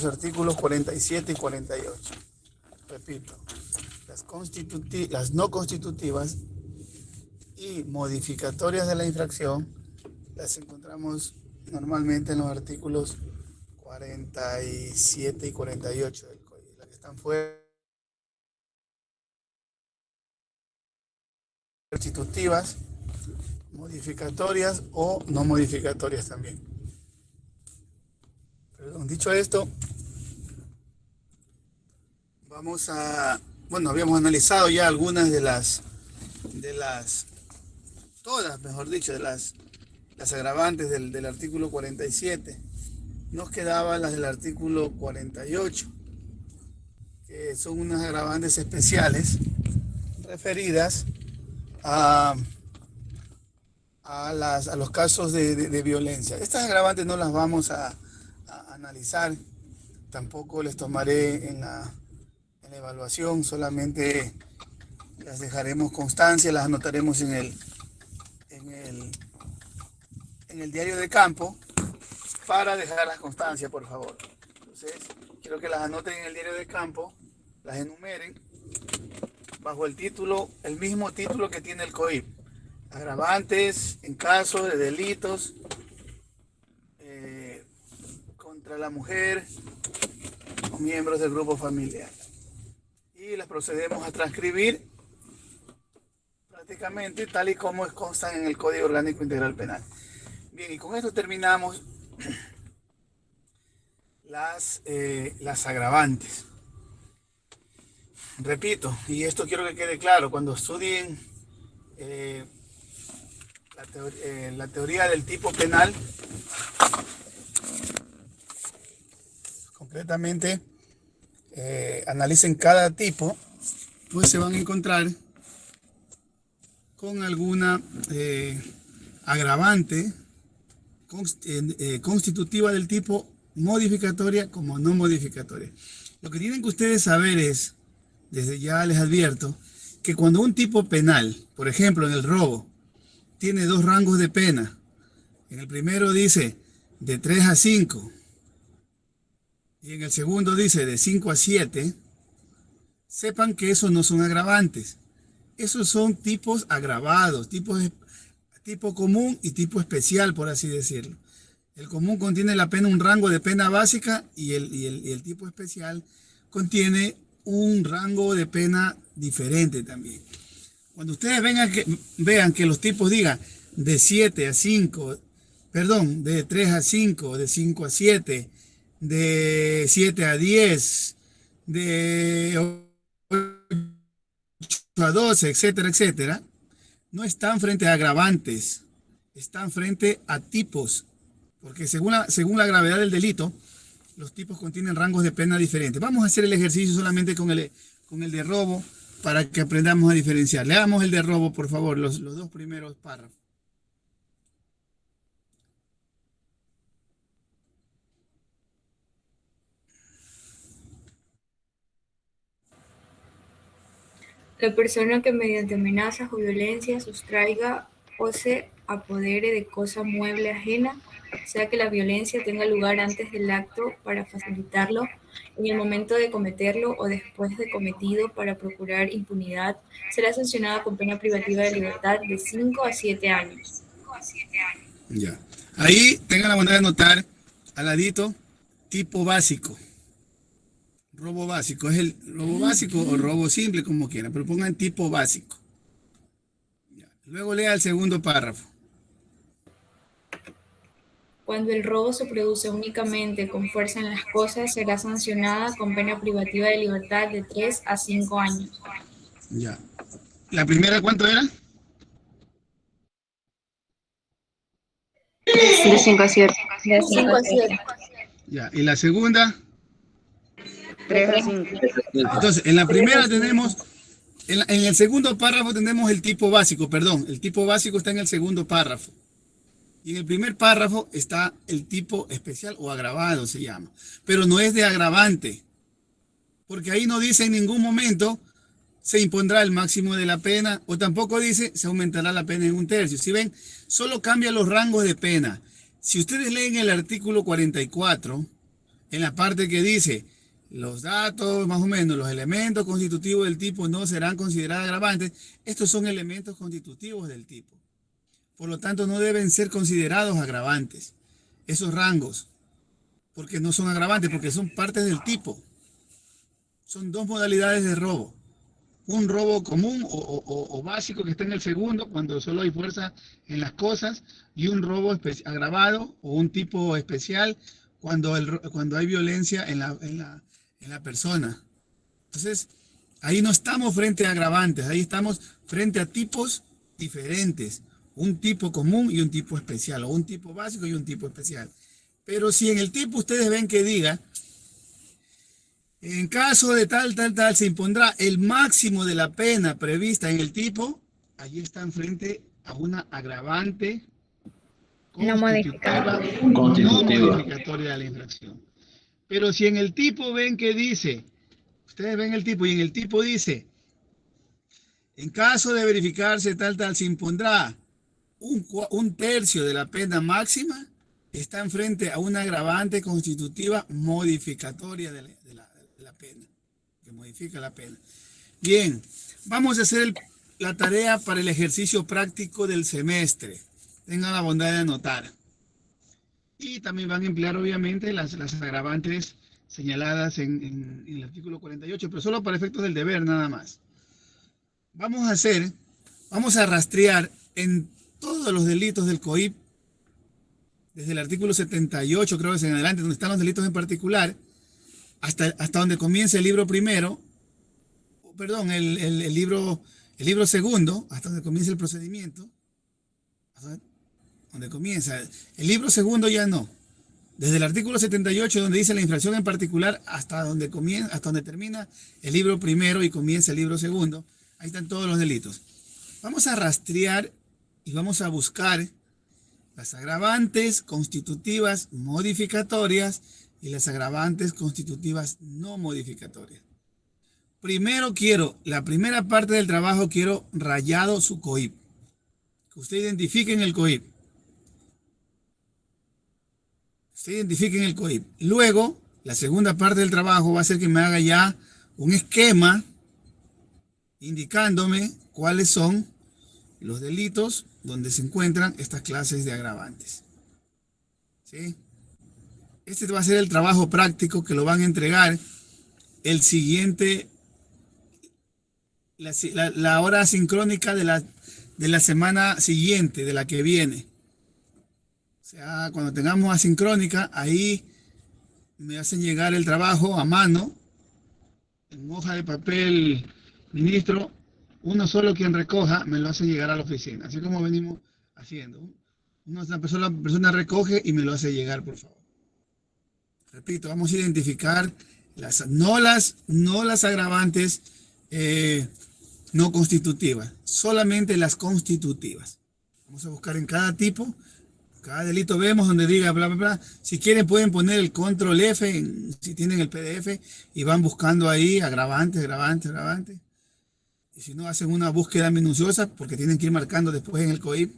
los artículos 47 y 48. Repito, las no constitutivas y modificatorias de la infracción las encontramos normalmente en los artículos 47 y 48 del Código. Las que están fuera constitutivas, modificatorias o no modificatorias también. Perdón, dicho esto, vamos a, bueno, habíamos analizado ya algunas de las, todas, mejor dicho, de las agravantes del artículo 47. Nos quedaban las del artículo 48, que son unas agravantes especiales referidas a los casos de violencia. Estas agravantes no las vamos a analizar, tampoco les tomaré en la evaluación, solamente las dejaremos constancia, las anotaremos en el diario de campo para dejar la constancia, por favor. Entonces, quiero que las anoten en el diario de campo, las enumeren bajo el título, el mismo título que tiene el COIP: agravantes en caso de delitos contra la mujer o miembros del grupo familiar. Y las procedemos a transcribir prácticamente tal y como constan en el Código Orgánico Integral Penal. Bien, y con esto terminamos las agravantes. Repito, y esto quiero que quede claro, cuando estudien la teoría del tipo penal, concretamente analicen cada tipo, pues se van a encontrar con alguna agravante constitutiva del tipo modificatoria como no modificatoria. Lo que tienen que ustedes saber es, desde ya les advierto, que cuando un tipo penal, por ejemplo en el robo, tiene dos rangos de pena, en el primero dice de 3 a 5 y en el segundo dice de 5 a 7, sepan que esos no son agravantes. Esos son tipos agravados, tipo común y tipo especial, por así decirlo. El común contiene la pena, un rango de pena básica, y el tipo especial contiene un rango de pena diferente también. Cuando ustedes vean que los tipos digan de 7 a 5, perdón, de 3 a 5, de 5 a 7, de 7 a 10, de 8 a 12, etcétera, etcétera, no están frente a agravantes, están frente a tipos, porque según la gravedad del delito, los tipos contienen rangos de pena diferentes. Vamos a hacer el ejercicio solamente con el de robo para que aprendamos a diferenciar. Leamos el de robo, por favor, los dos primeros párrafos. La persona que mediante amenazas o violencia sustraiga o se apodere de cosa mueble ajena, sea que la violencia tenga lugar antes del acto para facilitarlo, en el momento de cometerlo o después de cometido para procurar impunidad, será sancionada con pena privativa de libertad de 5 a 7 años. Ya. Ahí tengan la bondad de anotar al ladito tipo básico. Robo básico, es el robo básico o robo simple, como quieran, pero pongan tipo básico. Ya. Luego lea el segundo párrafo. Cuando el robo se produce únicamente con fuerza en las cosas, será sancionada con pena privativa de libertad de 3 a 5 años. Ya. ¿La primera cuánto era? De 5 a 7. De 5 a 7. Ya. ¿Y la segunda? 3 a 5. Entonces, en la primera tenemos, en el segundo párrafo tenemos el tipo básico, perdón, el tipo básico está en el segundo párrafo. Y en el primer párrafo está el tipo especial o agravado, se llama. Pero no es de agravante, porque ahí no dice en ningún momento se impondrá el máximo de la pena, o tampoco dice se aumentará la pena en 1/3. Si ven, solo cambia los rangos de pena. Si ustedes leen el artículo 44, en la parte que dice los datos, más o menos, los elementos constitutivos del tipo no serán considerados agravantes, estos son elementos constitutivos del tipo. Por lo tanto, no deben ser considerados agravantes esos rangos, porque no son agravantes, porque son partes del tipo. Son dos modalidades de robo. Un robo común o básico que está en el segundo, cuando solo hay fuerza en las cosas, y un robo agravado o un tipo especial cuando hay violencia en la persona. Entonces, ahí no estamos frente a agravantes, ahí estamos frente a tipos diferentes. Un tipo común y un tipo especial, o un tipo básico y un tipo especial. Pero si en el tipo ustedes ven que diga, en caso de tal, se impondrá el máximo de la pena prevista en el tipo, allí están frente a una agravante No modificada. no modificatoria de la infracción. Pero si en el tipo ven que dice, ustedes ven el tipo y en el tipo dice, en caso de verificarse tal, se impondrá un tercio de la pena máxima, está enfrente a una agravante constitutiva modificatoria de la pena, que modifica la pena. Bien, vamos a hacer la tarea para el ejercicio práctico del semestre. Tengan la bondad de anotar. Y también van a emplear, obviamente, las agravantes señaladas en el artículo 48, pero solo para efectos del deber, nada más. Vamos a rastrear en todos los delitos del COIP, desde el artículo 78, creo que es en adelante, donde están los delitos en particular, hasta donde comienza el libro primero, perdón, el libro segundo, hasta donde comienza el procedimiento, donde comienza. El libro segundo ya no. Desde el artículo 78, donde dice la infracción en particular, hasta donde termina el libro primero y comienza el libro segundo, ahí están todos los delitos. Vamos a rastrear y vamos a buscar las agravantes constitutivas modificatorias y las agravantes constitutivas no modificatorias. Primero la primera parte del trabajo quiero rayado su COIP. Que usted identifique en el COIP. Luego, la segunda parte del trabajo va a ser que me haga ya un esquema indicándome cuáles son los delitos donde se encuentran estas clases de agravantes. ¿Sí? Este va a ser el trabajo práctico que lo van a entregar el siguiente, la hora sincrónica de la semana siguiente, de la que viene. O sea, cuando tengamos asincrónica, ahí me hacen llegar el trabajo a mano, en hoja de papel, ministro, uno solo quien recoja, me lo hace llegar a la oficina, así como venimos haciendo. Una persona recoge y me lo hace llegar, por favor. Repito, vamos a identificar no las agravantes no constitutivas, solamente las constitutivas. Vamos a buscar en cada tipo, cada delito vemos donde diga bla, bla, bla. Si quieren pueden poner el control F, si tienen el PDF, y van buscando ahí agravante. Y si no, hacen una búsqueda minuciosa porque tienen que ir marcando después en el COIP.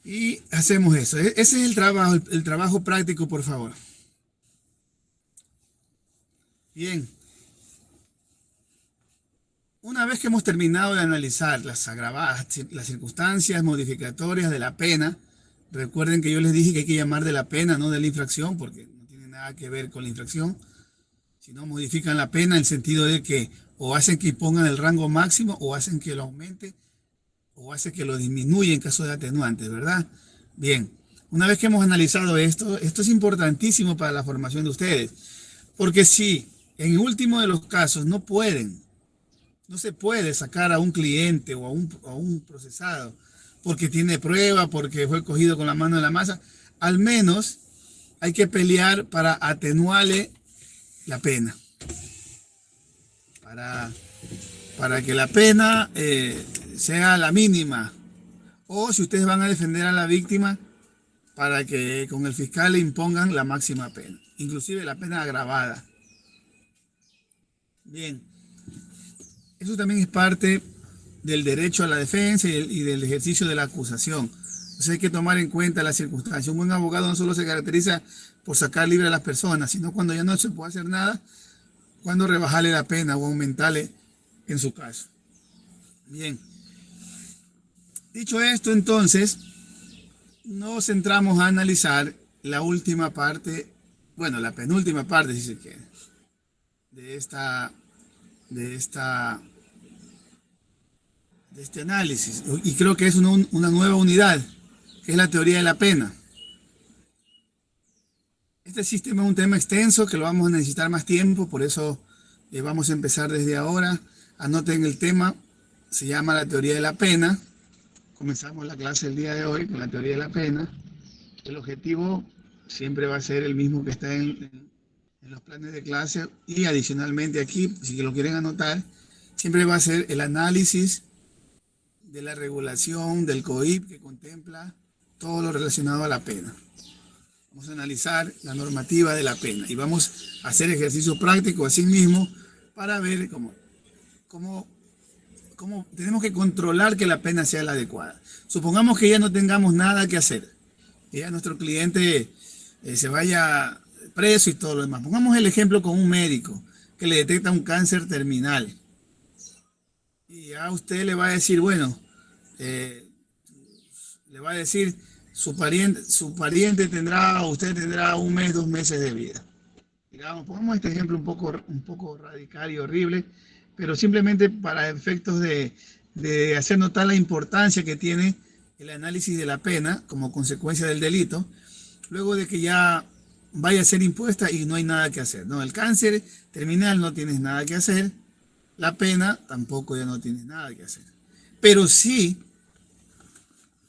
Y hacemos eso. Ese es el trabajo práctico, por favor. Bien. Una vez que hemos terminado de analizar las circunstancias modificatorias de la pena, recuerden que yo les dije que hay que llamar de la pena, no de la infracción, porque no tiene nada que ver con la infracción. Si no, modifican la pena en el sentido de que o hacen que pongan el rango máximo, o hacen que lo aumente, o hacen que lo disminuya en caso de atenuantes, ¿verdad? Bien, una vez que hemos analizado esto es importantísimo para la formación de ustedes, porque si en el último de los casos no se puede sacar a un cliente o a un procesado porque tiene prueba, porque fue cogido con la mano en la masa, al menos hay que pelear para atenuarle la pena. Para que la pena sea la mínima. O si ustedes van a defender a la víctima, para que con el fiscal le impongan la máxima pena, inclusive la pena agravada. Bien. Eso también es parte del derecho a la defensa y del ejercicio de la acusación. Entonces hay que tomar en cuenta las circunstancias. Un buen abogado no solo se caracteriza por sacar libre a las personas, sino cuando ya no se puede hacer nada, cuando rebajarle la pena o aumentarle en su caso. Bien. Dicho esto, entonces, nos centramos a analizar la última parte, bueno, la penúltima parte, si se quiere, de este análisis. Y creo que es una nueva unidad, que es la teoría de la pena. Este sistema es un tema extenso que lo vamos a necesitar más tiempo, por eso vamos a empezar desde ahora. Anoten el tema, se llama la teoría de la pena. Comenzamos la clase el día de hoy con la teoría de la pena. El objetivo siempre va a ser el mismo que está en los planes de clase, y adicionalmente aquí, si lo quieren anotar, siempre va a ser el análisis de la regulación del COIP, que contempla todo lo relacionado a la pena. Vamos a analizar la normativa de la pena y vamos a hacer ejercicio práctico así mismo para ver cómo tenemos que controlar que la pena sea la adecuada. Supongamos que ya no tengamos nada que hacer, que ya nuestro cliente se vaya preso y todo lo demás. Pongamos el ejemplo con un médico que le detecta un cáncer terminal. Y a usted le va a decir, bueno, le va a decir, su pariente tendrá, usted tendrá 1 mes, 2 meses de vida. Digamos, pongamos este ejemplo un poco radical y horrible, pero simplemente para efectos de hacer notar la importancia que tiene el análisis de la pena como consecuencia del delito, luego de que ya vaya a ser impuesta y no hay nada que hacer, ¿no? El cáncer terminal no tienes nada que hacer, la pena tampoco ya no tienes nada que hacer. Pero sí,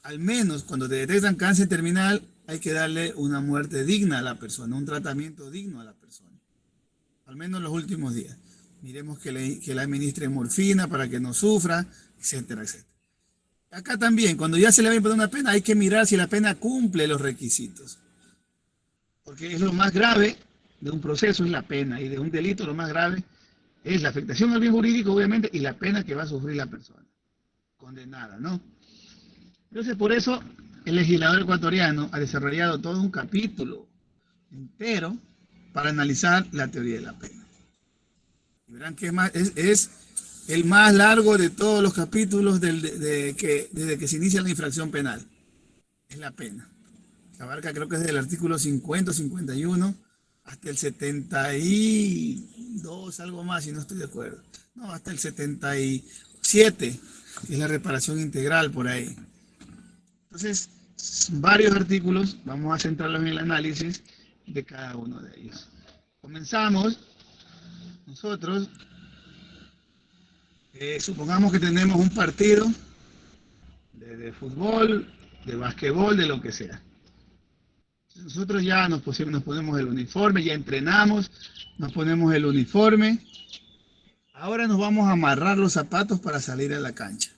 al menos cuando te detectan cáncer terminal, hay que darle una muerte digna a la persona, un tratamiento digno a la persona. Al menos en los últimos días. Miremos que le administre morfina para que no sufra, etcétera, etcétera. Acá también, cuando ya se le va a imponer una pena, hay que mirar si la pena cumple los requisitos. Porque es lo más grave de un proceso, es la pena, y de un delito lo más grave es la afectación al bien jurídico, obviamente, y la pena que va a sufrir la persona condenada, ¿no? Entonces, por eso, el legislador ecuatoriano ha desarrollado todo un capítulo entero para analizar la teoría de la pena. Y verán que es el más largo de todos los capítulos desde que se inicia la infracción penal. Es la pena. Abarca, creo que es del artículo 50 o 51 hasta el 72, algo más, si no estoy de acuerdo. No, hasta el 77, que es la reparación integral por ahí. Entonces, varios artículos, vamos a centrarlos en el análisis de cada uno de ellos. Comenzamos. Nosotros, supongamos que tenemos un partido de fútbol, de basquetbol, de lo que sea. Nosotros ya nos ponemos el uniforme, ya entrenamos, nos ponemos el uniforme. Ahora nos vamos a amarrar los zapatos para salir a la cancha.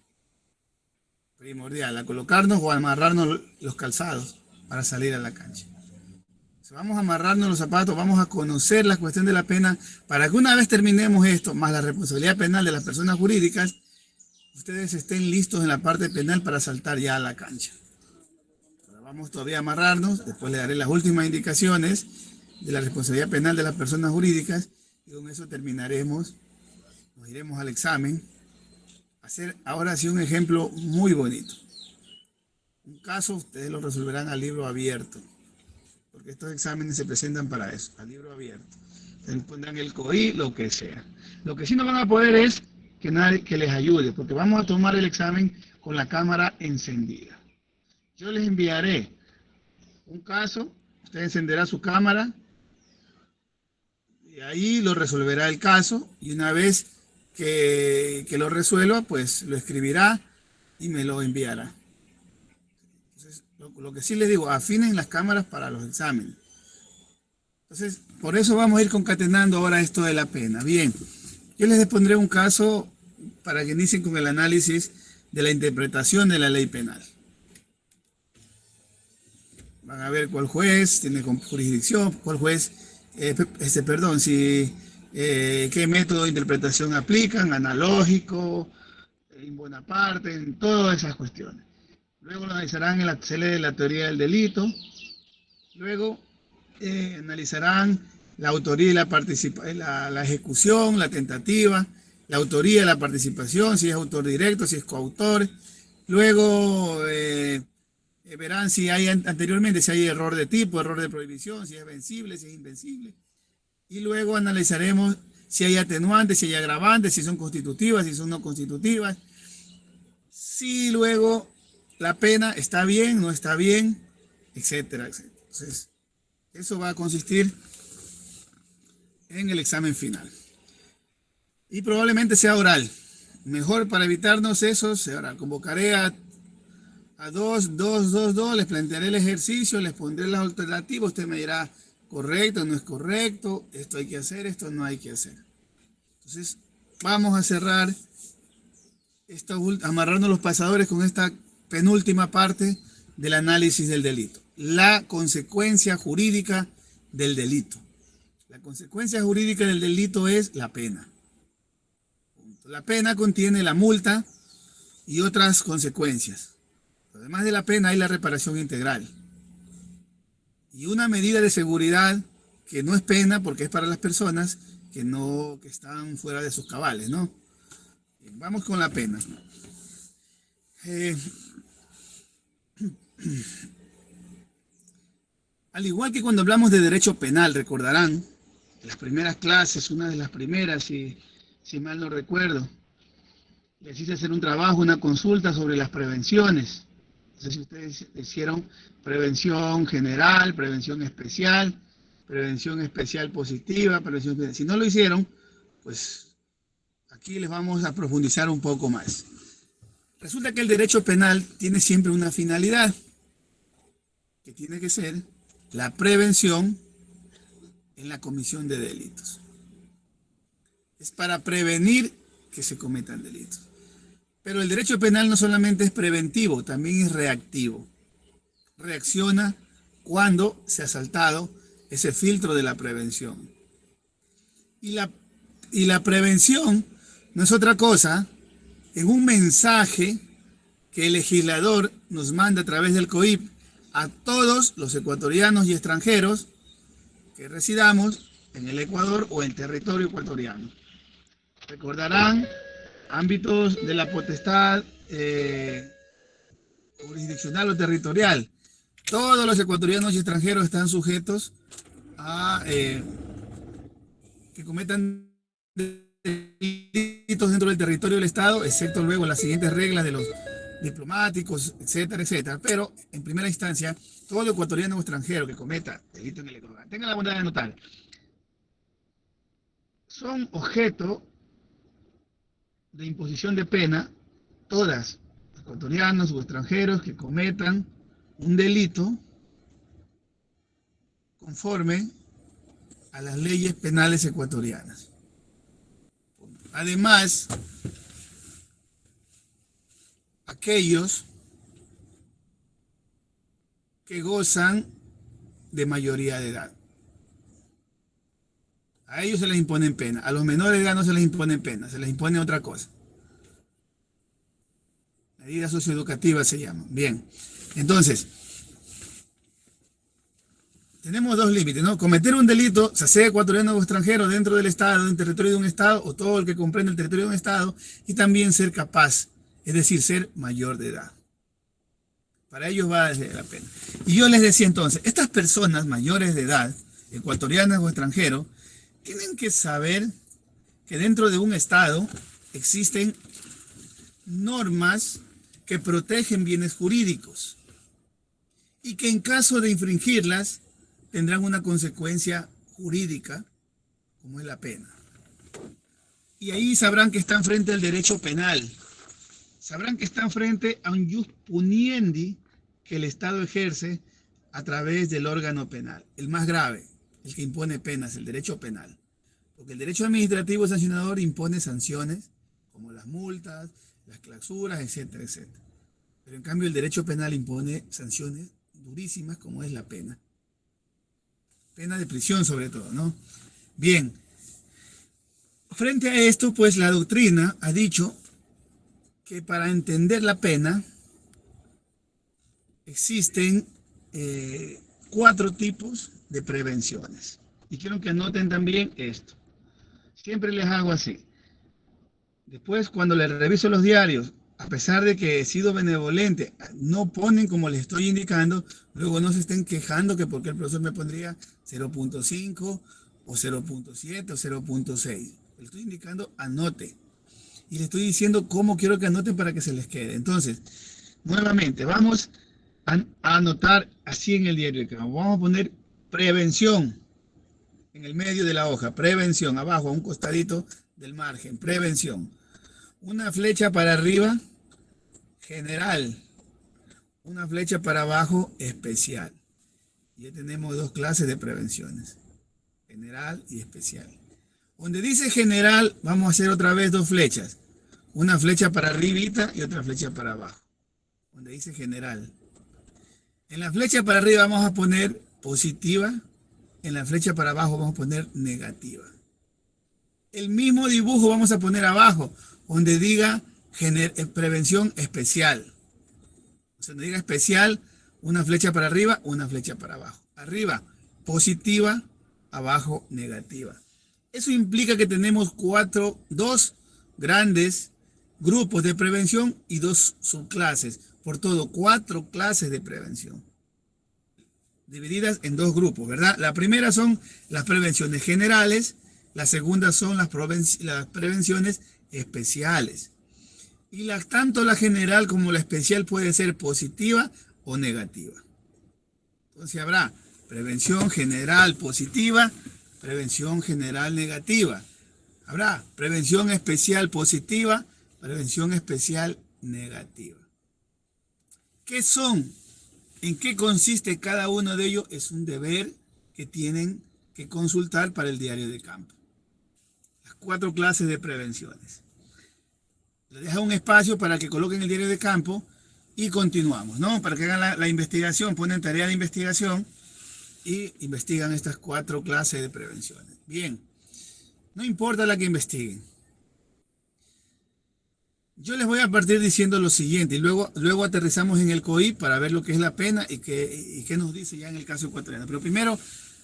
Primordial, a colocarnos o a amarrarnos los calzados para salir a la cancha. Vamos a amarrarnos los zapatos, vamos a conocer la cuestión de la pena, para que una vez terminemos esto, más la responsabilidad penal de las personas jurídicas, ustedes estén listos en la parte penal para saltar ya a la cancha. Ahora vamos todavía a amarrarnos, después le daré las últimas indicaciones de la responsabilidad penal de las personas jurídicas, y con eso terminaremos, nos iremos al examen. Hacer ahora sí un ejemplo muy bonito. Un caso ustedes lo resolverán a libro abierto, porque estos exámenes se presentan para eso, a libro abierto. Se pondrán el COI, lo que sea. Lo que sí no van a poder es que nadie que les ayude, porque vamos a tomar el examen con la cámara encendida. Yo les enviaré un caso, usted encenderá su cámara, y ahí lo resolverá el caso, y una vez que lo resuelva, pues lo escribirá y me lo enviará. Entonces, lo que sí les digo, afinen las cámaras para los exámenes. Entonces, por eso vamos a ir concatenando ahora esto de la pena. Bien, yo les pondré un caso para que inicien con el análisis de la interpretación de la ley penal. Van a ver cuál juez tiene jurisdicción, cuál juez, qué método de interpretación aplican, analógico, en buena parte, en todas esas cuestiones. Luego lo analizarán en la celda de la teoría del delito. Luego analizarán la autoría y la ejecución, la tentativa, la autoría, la participación, si es autor directo, si es coautor. Luego verán si hay anteriormente, si hay error de tipo, error de prohibición, si es vencible, si es invencible. Y luego analizaremos si hay atenuantes, si hay agravantes, si son constitutivas, si son no constitutivas. Si luego la pena está bien, no está bien, etcétera, etcétera. Entonces, eso va a consistir en el examen final. Y probablemente sea oral. Mejor para evitarnos eso, sea oral. Convocaré a dos, les plantearé el ejercicio, les pondré las alternativas, usted me dirá correcto, no es correcto, esto hay que hacer, esto no hay que hacer. Entonces, vamos a cerrar, amarrando los pasadores con esta penúltima parte del análisis del delito. La consecuencia jurídica del delito. La consecuencia jurídica del delito es la pena. La pena contiene la multa y otras consecuencias. Además de la pena hay la reparación integral. Y una medida de seguridad que no es pena porque es para las personas que están fuera de sus cabales, ¿no? Bien, vamos con la pena. Al igual que cuando hablamos de derecho penal, recordarán, en las primeras clases, una de las primeras, si mal no recuerdo, les hice hacer un trabajo, una consulta sobre las prevenciones. No sé si ustedes hicieron prevención general, prevención especial positiva, prevención especial. Si no lo hicieron, pues aquí les vamos a profundizar un poco más. Resulta que el derecho penal tiene siempre una finalidad, que tiene que ser la prevención en la comisión de delitos. Es para prevenir que se cometan delitos. Pero el derecho penal no solamente es preventivo, también es reactivo. Reacciona cuando se ha saltado ese filtro de la prevención. Y la prevención no es otra cosa en un mensaje que el legislador nos manda a través del COIP a todos los ecuatorianos y extranjeros que residamos en el Ecuador o en territorio ecuatoriano. Recordarán ámbitos de la potestad jurisdiccional o territorial. Todos los ecuatorianos y extranjeros están sujetos a que cometan delitos dentro del territorio del Estado, excepto luego las siguientes reglas de los diplomáticos, etcétera, etcétera. Pero en primera instancia, todo ecuatoriano o extranjero que cometa delito en el Ecuador, tengan la bondad de anotar, son objeto de imposición de pena todas, ecuatorianos o extranjeros que cometan un delito conforme a las leyes penales ecuatorianas. Además, aquellos que gozan de mayoría de edad. A ellos se les imponen pena. A los menores de edad no se les imponen pena, se les impone otra cosa. Medidas socioeducativas se llaman. Bien, entonces, tenemos dos límites, ¿no? Cometer un delito, sea ecuatoriano o extranjero, dentro del Estado, en el territorio de un Estado, o todo el que comprende el territorio de un Estado, y también ser capaz, es decir, ser mayor de edad. Para ellos va a ser la pena. Y yo les decía entonces, estas personas mayores de edad, ecuatorianas o extranjeros, tienen que saber que dentro de un Estado existen normas que protegen bienes jurídicos y que en caso de infringirlas tendrán una consecuencia jurídica, como es la pena. Y ahí sabrán que están frente al derecho penal. Sabrán que están frente a un jus puniendi que el Estado ejerce a través del órgano penal, el más grave, el que impone penas, el derecho penal. Porque el derecho administrativo sancionador impone sanciones, como las multas, las clausuras, etcétera, etcétera. Pero en cambio el derecho penal impone sanciones durísimas, como es la pena. Pena de prisión sobre todo, ¿no? Bien. Frente a esto, pues la doctrina ha dicho que para entender la pena existen 4 tipos de prevenciones. Y quiero que anoten también esto. Siempre les hago así. Después, cuando les reviso los diarios, a pesar de que he sido benevolente, no ponen como les estoy indicando, luego no se estén quejando que porque el profesor me pondría 0.5 o 0.7 o 0.6. Le estoy indicando anote. Y le estoy diciendo cómo quiero que anoten para que se les quede. Entonces, nuevamente, vamos a anotar así en el diario de campo. Vamos a poner prevención en el medio de la hoja. Prevención, abajo, a un costadito del margen. Prevención. Una flecha para arriba, general. Una flecha para abajo, especial. Ya tenemos dos clases de prevenciones. General y especial. Donde dice general, vamos a hacer otra vez dos flechas. Una flecha para arribita y otra flecha para abajo. Donde dice general. En la flecha para arriba vamos a poner positiva. En la flecha para abajo vamos a poner negativa. El mismo dibujo vamos a poner abajo, donde diga prevención especial. O sea, donde diga especial, una flecha para arriba, una flecha para abajo. Arriba, positiva, abajo, negativa. Eso implica que tenemos dos grandes grupos de prevención y dos subclases. Por todo, 4 clases de prevención. Divididas en dos grupos, ¿verdad? La primera son las prevenciones generales, la segunda son las prevenciones especiales. Y tanto la general como la especial puede ser positiva o negativa. Entonces habrá prevención general positiva, prevención general negativa. Habrá prevención especial positiva, prevención especial negativa. ¿Qué son? ¿En qué consiste cada uno de ellos? Es un deber que tienen que consultar para el diario de campo. Las 4 clases de prevenciones. Les dejo un espacio para que coloquen el diario de campo y continuamos, ¿no? Para que hagan la investigación, ponen tarea de investigación y investigan estas 4 clases de prevenciones. Bien, no importa la que investiguen. Yo les voy a partir diciendo lo siguiente y luego aterrizamos en el COI para ver lo que es la pena y qué nos dice ya en el caso ecuatoriano. Pero primero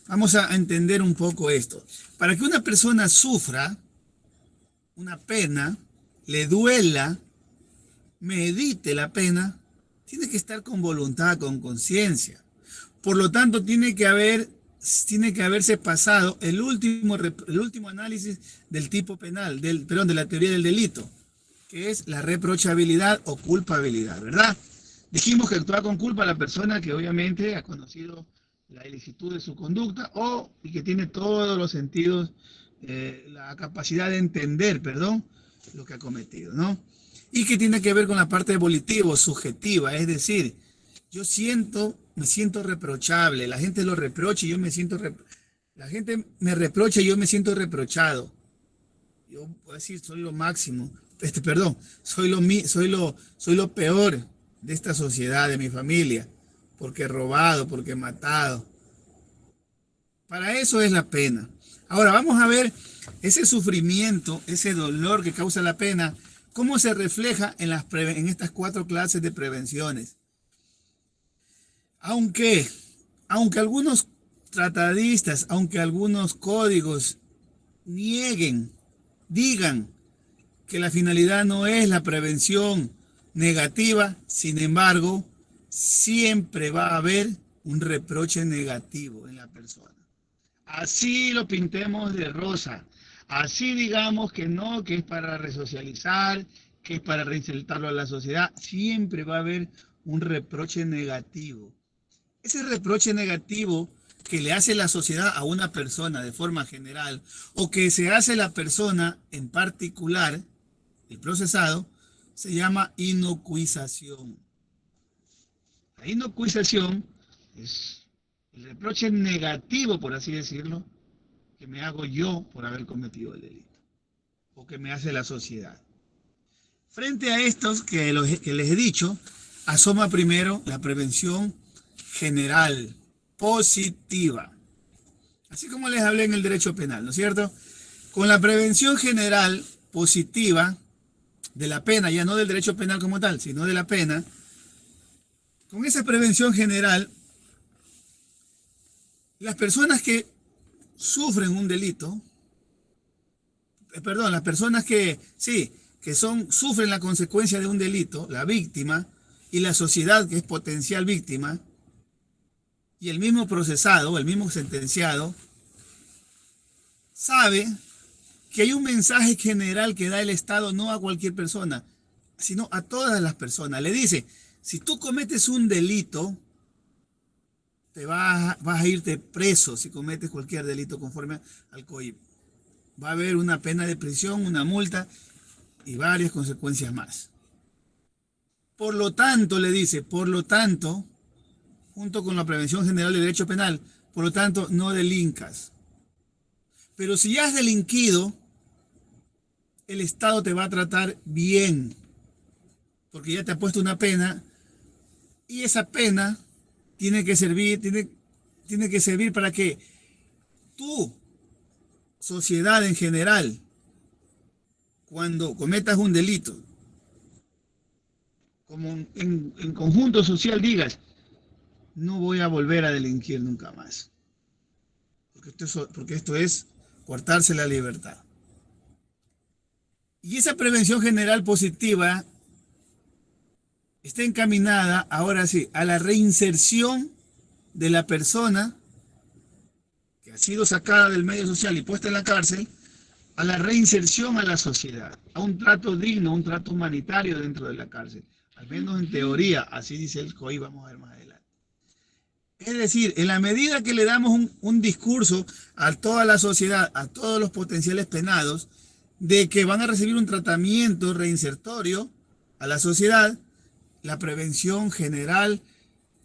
vamos a entender un poco esto. Para que una persona sufra una pena, le duela, medite la pena, tiene que estar con voluntad, con conciencia. Por lo tanto, tiene que haberse pasado el último análisis del tipo penal, de la teoría del delito, que es la reprochabilidad o culpabilidad, ¿verdad? Dijimos que actúa con culpa la persona que obviamente ha conocido la ilicitud de su conducta y que tiene todos los sentidos, la capacidad de entender, lo que ha cometido, ¿no? Y que tiene que ver con la parte volitivo, subjetiva, es decir, me siento reprochable, la gente lo reprocha y yo me siento, la gente me reprocha y yo me siento reprochado. Yo puedo decir, soy lo máximo, soy lo peor de esta sociedad, de mi familia, porque he robado, porque he matado. Para eso es la pena. Ahora vamos a ver ese sufrimiento, ese dolor que causa la pena, cómo se refleja en estas 4 clases de prevenciones. Aunque algunos tratadistas, aunque algunos códigos digan que la finalidad no es la prevención negativa, sin embargo, siempre va a haber un reproche negativo en la persona. Así lo pintemos de rosa, así digamos que no, que es para resocializar, que es para reinsertarlo a la sociedad, siempre va a haber un reproche negativo. Ese reproche negativo que le hace la sociedad a una persona de forma general o que se hace la persona en particular, el procesado, se llama inocuización. La inocuización es el reproche negativo, por así decirlo, que me hago yo por haber cometido el delito o que me hace la sociedad. Frente a estos que les he dicho, asoma primero la prevención general, positiva. Así como les hablé en el derecho penal, ¿no es cierto? Con la prevención general, positiva, de la pena, ya no del derecho penal como tal, sino de la pena, con esa prevención general, Las personas que sufren un delito, las personas que, sí, sufren la consecuencia de un delito, la víctima, y la sociedad que es potencial víctima, y el mismo procesado, el mismo sentenciado, sabe que hay un mensaje general que da el Estado no a cualquier persona, sino a todas las personas. Le dice, si tú cometes un delito, vas a irte preso si cometes cualquier delito conforme al COIP. Va a haber una pena de prisión, una multa y varias consecuencias más. Por lo tanto, le dice, por lo tanto, junto con la prevención general de derecho penal, por lo tanto, no delincas. Pero si ya has delinquido, el Estado te va a tratar bien, porque ya te ha puesto una pena, y esa pena tiene que servir para que tú, sociedad en general, cuando cometas un delito, como en conjunto social digas, no voy a volver a delinquir nunca más. Porque esto es cortarse la libertad. Y esa prevención general positiva está encaminada, ahora sí, a la reinserción de la persona que ha sido sacada del medio social y puesta en la cárcel, a la reinserción a la sociedad, a un trato digno, un trato humanitario dentro de la cárcel. Al menos en teoría, así dice el COI, vamos a ver más adelante. Es decir, en la medida que le damos un discurso a toda la sociedad, a todos los potenciales penados, de que van a recibir un tratamiento reinsertorio a la sociedad, la prevención general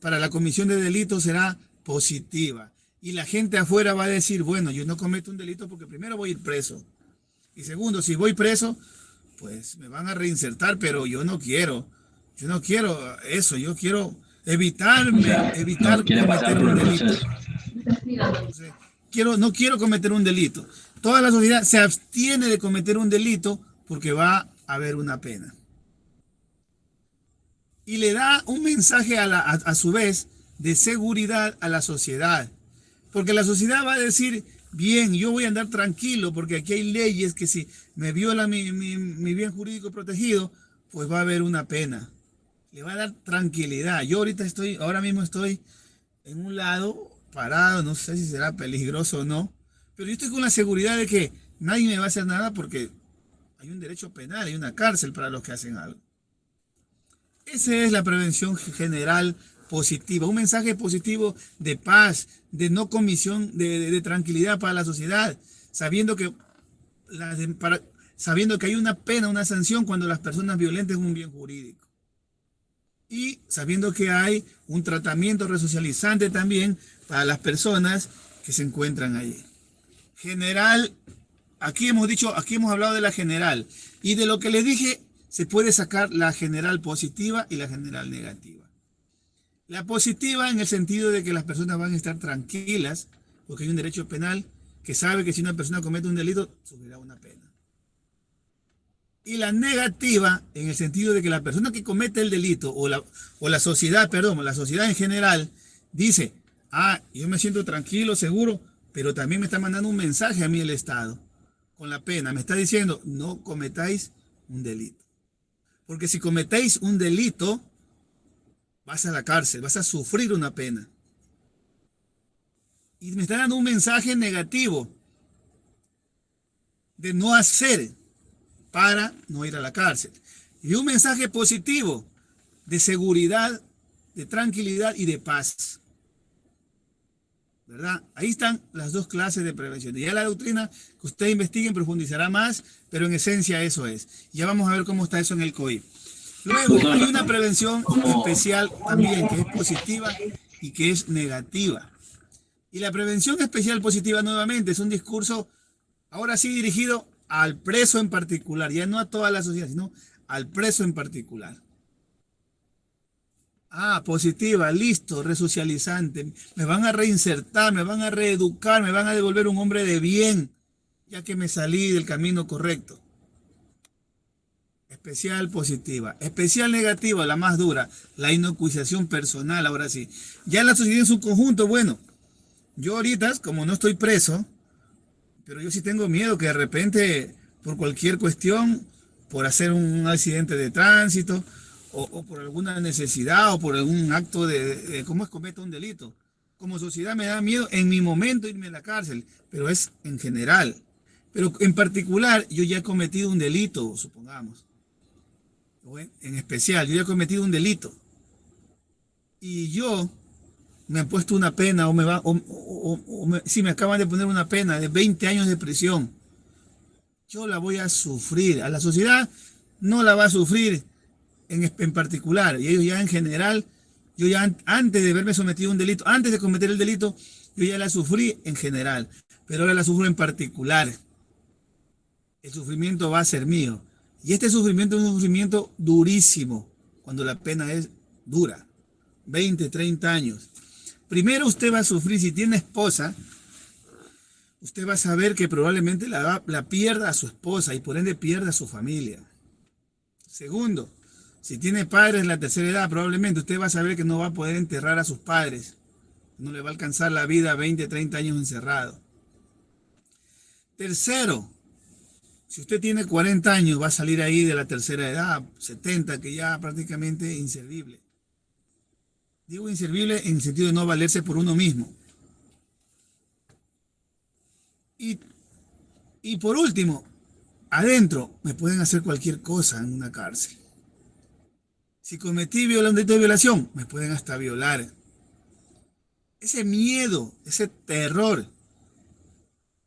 para la comisión de delitos será positiva. Y la gente afuera va a decir, bueno, yo no cometo un delito porque primero voy a ir preso. Y segundo, si voy preso, pues me van a reinsertar, pero yo no quiero eso, yo quiero evitar cometer un delito. Entonces, no quiero cometer un delito. Toda la sociedad se abstiene de cometer un delito porque va a haber una pena. Y le da un mensaje a su vez de seguridad a la sociedad. Porque la sociedad va a decir, bien, yo voy a andar tranquilo porque aquí hay leyes que si me viola mi bien jurídico protegido, pues va a haber una pena. Le va a dar tranquilidad. Yo ahora mismo estoy en un lado parado, no sé si será peligroso o no, pero yo estoy con la seguridad de que nadie me va a hacer nada porque hay un derecho penal, hay una cárcel para los que hacen algo. Esa es la prevención general positiva, un mensaje positivo de paz, de no comisión, de tranquilidad para la sociedad, sabiendo que hay una pena, una sanción cuando las personas violenten un bien jurídico. Y sabiendo que hay un tratamiento resocializante también para las personas que se encuentran allí. General, aquí hemos hablado de la general. Y de lo que les dije, se puede sacar la general positiva y la general negativa. La positiva en el sentido de que las personas van a estar tranquilas, porque hay un derecho penal que sabe que si una persona comete un delito, sufrirá una pena. Y la negativa en el sentido de que la persona que comete el delito o la sociedad en general dice, yo me siento tranquilo, seguro, pero también me está mandando un mensaje a mí el Estado con la pena. Me está diciendo, no cometáis un delito. Porque si cometéis un delito, vas a la cárcel, vas a sufrir una pena. Y me está dando un mensaje negativo de no hacer para no ir a la cárcel. Y un mensaje positivo de seguridad, de tranquilidad y de paz. ¿Verdad? Ahí están las dos clases de prevención. Y ya la doctrina que usted investigue profundizará más, pero en esencia eso es. Ya vamos a ver cómo está eso en el COIP. Luego hay una prevención especial también que es positiva y que es negativa. Y la prevención especial positiva nuevamente es un discurso ahora sí dirigido al preso en particular, ya no a toda la sociedad, sino al preso en particular. Positiva, listo, resocializante. Me van a reinsertar, me van a reeducar, me van a devolver un hombre de bien, ya que me salí del camino correcto. Especial positiva. Especial negativa, la más dura, la inocuización personal, ahora sí. Ya en la sociedad en su conjunto, bueno, Yo ahorita, como no estoy preso, pero yo sí tengo miedo que de repente, por cualquier cuestión, por hacer un accidente de tránsito, o por alguna necesidad, o por algún acto de cómo es cometa un delito. Como sociedad me da miedo en mi momento irme a la cárcel, pero es en general. Pero en particular, yo ya he cometido un delito, supongamos. En especial, yo ya he cometido un delito. Y yo me han puesto una pena, si me acaban de poner una pena de 20 años de prisión. Yo la voy a sufrir. A la sociedad no la va a sufrir en particular. Y ellos ya en general, yo ya antes de haberme sometido a un delito, antes de cometer el delito, yo ya la sufrí en general. Pero ahora la sufro en particular. El sufrimiento va a ser mío. Y este sufrimiento es un sufrimiento durísimo, cuando la pena es dura. 20, 30 años. Primero usted va a sufrir, si tiene esposa, usted va a saber que probablemente la pierda a su esposa y por ende pierda a su familia. Segundo, si tiene padres en la tercera edad, probablemente usted va a saber que no va a poder enterrar a sus padres. No le va a alcanzar la vida 20, 30 años encerrado. Tercero, si usted tiene 40 años, va a salir ahí de la tercera edad, 70, que ya prácticamente inservible. Digo inservible en el sentido de no valerse por uno mismo. Y por último, adentro me pueden hacer cualquier cosa en una cárcel. Si cometí un delito de violación, me pueden hasta violar. Ese miedo, ese terror,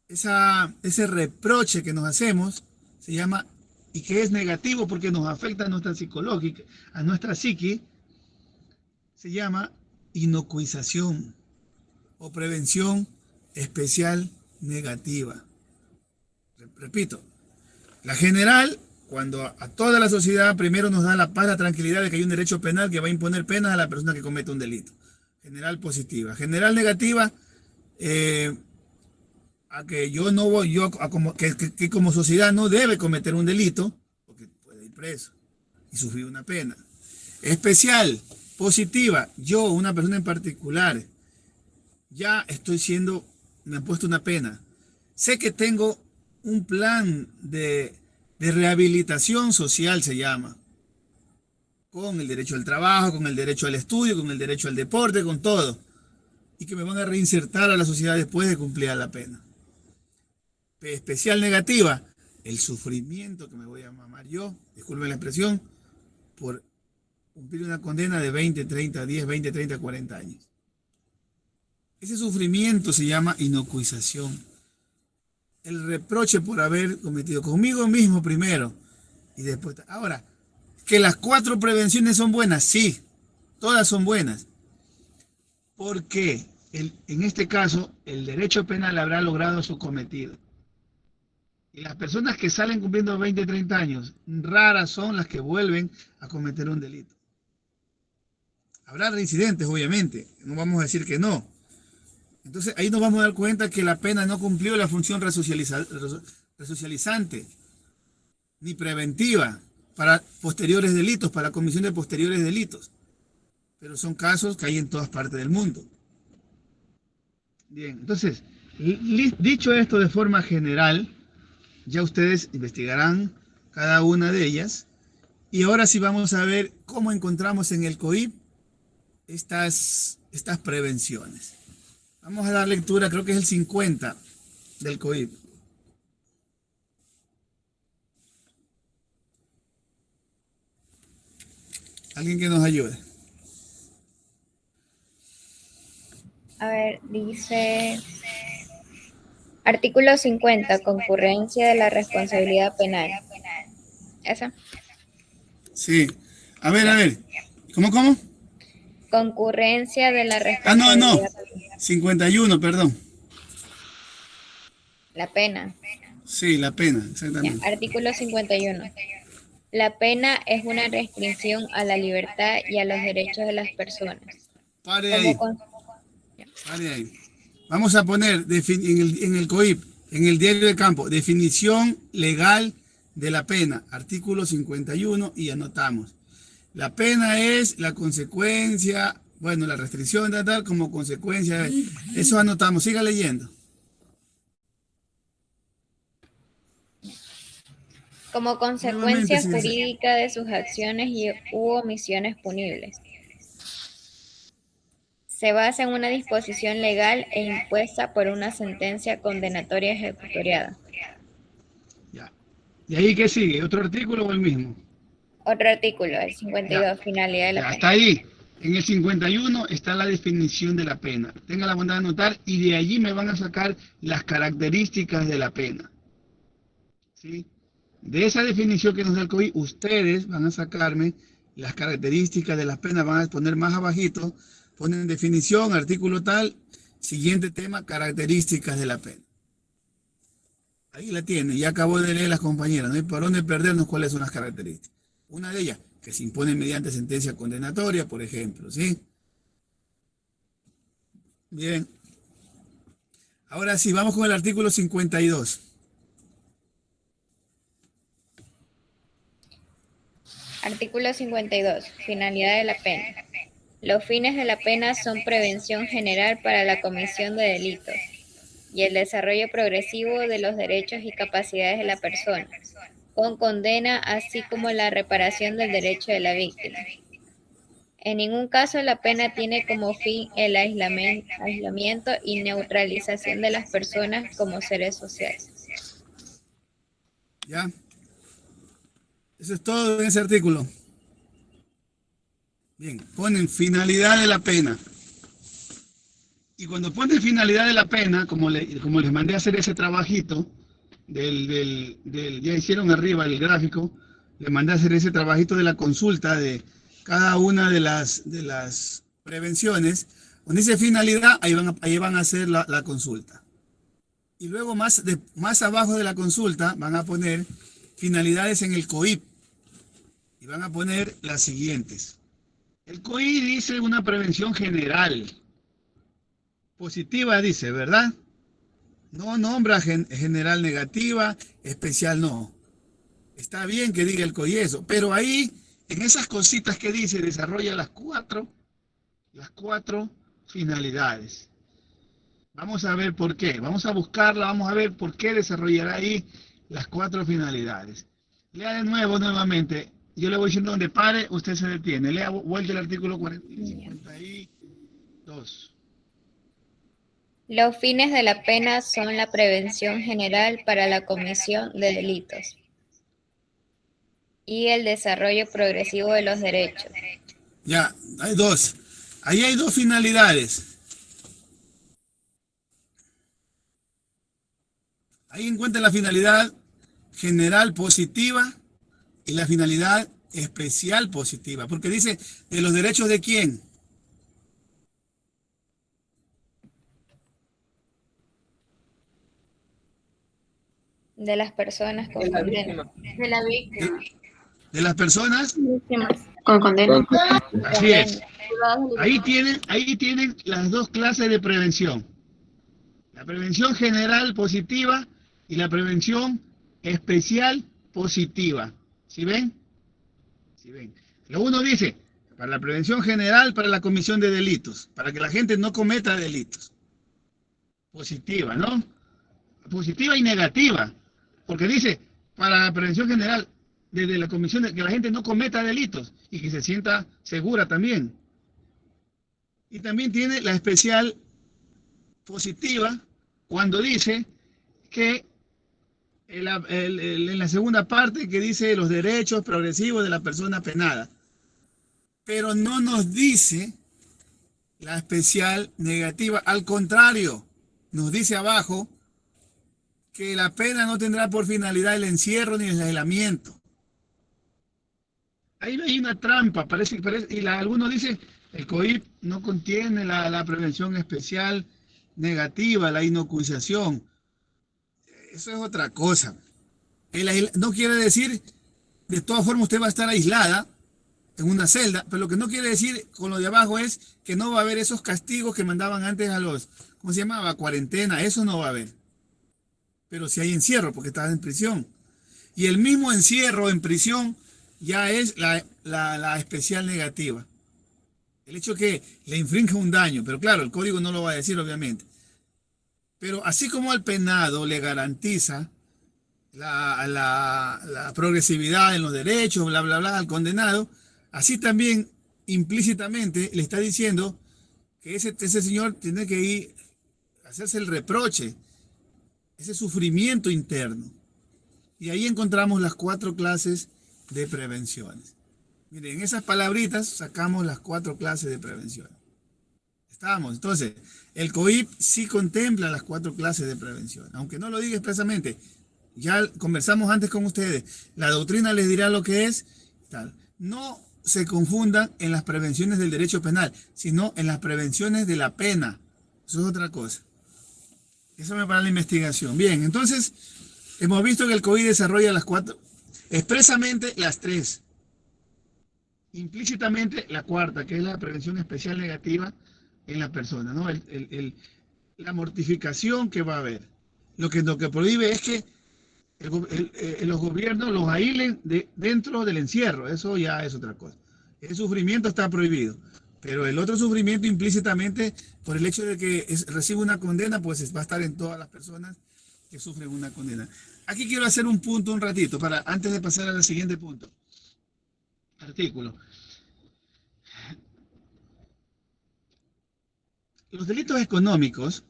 ese reproche que nos hacemos, se llama, y que es negativo porque nos afecta a nuestra psicológica, a nuestra psique, se llama inocuización o prevención especial negativa. Repito, la general, cuando a toda la sociedad primero nos da la paz, la tranquilidad de que hay un derecho penal que va a imponer penas a la persona que comete un delito. General positiva. General negativa, a que yo no voy, que como sociedad no debe cometer un delito, porque puede ir preso y sufrir una pena. Especial, positiva, yo, una persona en particular, ya me han puesto una pena. Sé que tengo un plan de rehabilitación social, se llama, con el derecho al trabajo, con el derecho al estudio, con el derecho al deporte, con todo, y que me van a reinsertar a la sociedad después de cumplir la pena. Especial negativa, el sufrimiento que me voy a mamar yo, disculpen la expresión, por cumplir una condena de 20, 30, 10, 20, 30, 40 años. Ese sufrimiento se llama inocuización. El reproche por haber cometido conmigo mismo primero y después. Ahora, que las 4 prevenciones son buenas, sí, todas son buenas. Porque en este caso el derecho penal habrá logrado su cometido. Y las personas que salen cumpliendo 20, 30 años, raras son las que vuelven a cometer un delito. Habrá reincidentes, obviamente, no vamos a decir que no. Entonces ahí nos vamos a dar cuenta que la pena no cumplió la función resocializante ni preventiva para posteriores delitos, para la comisión de posteriores delitos. Pero son casos que hay en todas partes del mundo. Bien, entonces, dicho esto de forma general, ya ustedes investigarán cada una de ellas. Y ahora sí vamos a ver cómo encontramos en el COIP estas prevenciones. Vamos a dar lectura, creo que es el 50 del COIP. Alguien que nos ayude. A ver, dice artículo 50, concurrencia de la responsabilidad penal. ¿Esa? Sí. A ver. ¿Cómo? Concurrencia de la responsabilidad no. 51, perdón. La pena. Sí, la pena, exactamente. Ya, artículo 51. La pena es una restricción a la libertad y a los derechos de las personas. Pare ahí. Vamos a poner en el COIP, en el diario de campo, definición legal de la pena, artículo 51, y anotamos. La pena es la consecuencia Bueno, la restricción de tal como consecuencia, eso anotamos, siga leyendo. Como consecuencia jurídica de sus acciones u omisiones punibles. Se basa en una disposición legal e impuesta por una sentencia condenatoria ejecutoriada. Ya. ¿Y ahí qué sigue? ¿Otro artículo o el mismo? Otro artículo, el 52, finalidad de la pena. Hasta ahí. En el 51 está la definición de la pena. Tenga la bondad de anotar y de allí me van a sacar las características de la pena. ¿Sí? De esa definición que nos da el COI, ustedes van a sacarme las características de las penas, van a poner más abajito, ponen definición, artículo tal, siguiente tema, características de la pena. Ahí la tienen, ya acabó de leer las compañeras, no hay por dónde perdernos cuáles son las características. Una de ellas, que se impone mediante sentencia condenatoria, por ejemplo, ¿sí? Bien. Ahora sí, vamos con el artículo 52. Artículo 52. Finalidad de la pena. Los fines de la pena son prevención general para la comisión de delitos y el desarrollo progresivo de los derechos y capacidades de la persona, con condena así como la reparación del derecho de la víctima. En ningún caso la pena tiene como fin el aislamiento y neutralización de las personas como seres sociales. ¿Ya? Eso es todo en ese artículo. Bien, ponen finalidad de la pena. Y cuando ponen finalidad de la pena, como les mandé a hacer ese trabajito, ya hicieron arriba el gráfico, les mandé a hacer ese trabajito de la consulta de cada una de las prevenciones. Donde dice finalidad, ahí van a hacer la consulta. Y luego más abajo de la consulta van a poner finalidades en el COIP. Y van a poner las siguientes. El COI dice una prevención general. Positiva dice, ¿verdad? No nombra general negativa, especial no. Está bien que diga el COI eso, pero ahí, en esas cositas que dice, desarrolla las cuatro finalidades. Vamos a ver por qué. Vamos a buscarla, vamos a ver por qué desarrollará ahí las 4 finalidades. Lea de nuevo, nuevamente. Yo le voy diciendo donde pare, usted se detiene. Lea vuelta el artículo 52. Los fines de la pena son la prevención general para la comisión de delitos y el desarrollo progresivo de los derechos. Ya, hay dos. Ahí hay 2 finalidades. Ahí encuentra la finalidad general positiva y la finalidad especial positiva, porque dice, ¿de los derechos de quién? De las personas con condena. De la víctima. ¿De las personas? Víctimas. Con condena. Así es. Ahí tienen las 2 clases de prevención. La prevención general positiva y la prevención especial positiva. ¿Sí ven? ¿Sí ven? Lo uno dice, para la prevención general, para la comisión de delitos, para que la gente no cometa delitos. Positiva, ¿no? Positiva y negativa, porque dice, para la prevención general, desde la comisión de que la gente no cometa delitos y que se sienta segura también. Y también tiene la especial positiva cuando dice que en la segunda parte que dice los derechos progresivos de la persona penada. Pero no nos dice la especial negativa, al contrario, nos dice abajo que la pena no tendrá por finalidad el encierro ni el aislamiento. Ahí hay una trampa, y algunos dicen el COIP no contiene la prevención especial negativa, la inoculización. Eso es otra cosa. No quiere decir, de todas formas usted va a estar aislada en una celda, pero lo que no quiere decir con lo de abajo es que no va a haber esos castigos que mandaban antes a los, ¿cómo se llamaba? Cuarentena, eso no va a haber. Pero si hay encierro, porque estás en prisión. Y el mismo encierro en prisión ya es la especial negativa. El hecho que le infringe un daño, pero claro, el código no lo va a decir obviamente. Pero así como al penado le garantiza la progresividad en los derechos, bla, bla, bla, al condenado, así también implícitamente le está diciendo que ese señor tiene que ir a hacerse el reproche, ese sufrimiento interno. Y ahí encontramos las 4 clases de prevenciones. Miren, en esas palabritas sacamos las 4 clases de prevención. Estamos. Entonces, el COIP sí contempla las 4 clases de prevención, aunque no lo diga expresamente. Ya conversamos antes con ustedes. La doctrina les dirá lo que es. Tal. No se confundan en las prevenciones del derecho penal, sino en las prevenciones de la pena. Eso es otra cosa. Eso me para la investigación. Bien, entonces, hemos visto que el COIP desarrolla las 4, expresamente las 3. Implícitamente la 4, que es la prevención especial negativa en la persona, ¿no? La mortificación que va a haber. Lo que prohíbe es que los gobiernos los aíslen dentro del encierro. Eso ya es otra cosa. El sufrimiento está prohibido. Pero el otro sufrimiento implícitamente, por el hecho de que recibe una condena, pues va a estar en todas las personas que sufren una condena. Aquí quiero hacer un punto un ratito, antes de pasar al siguiente punto. Artículo. Los delitos económicos,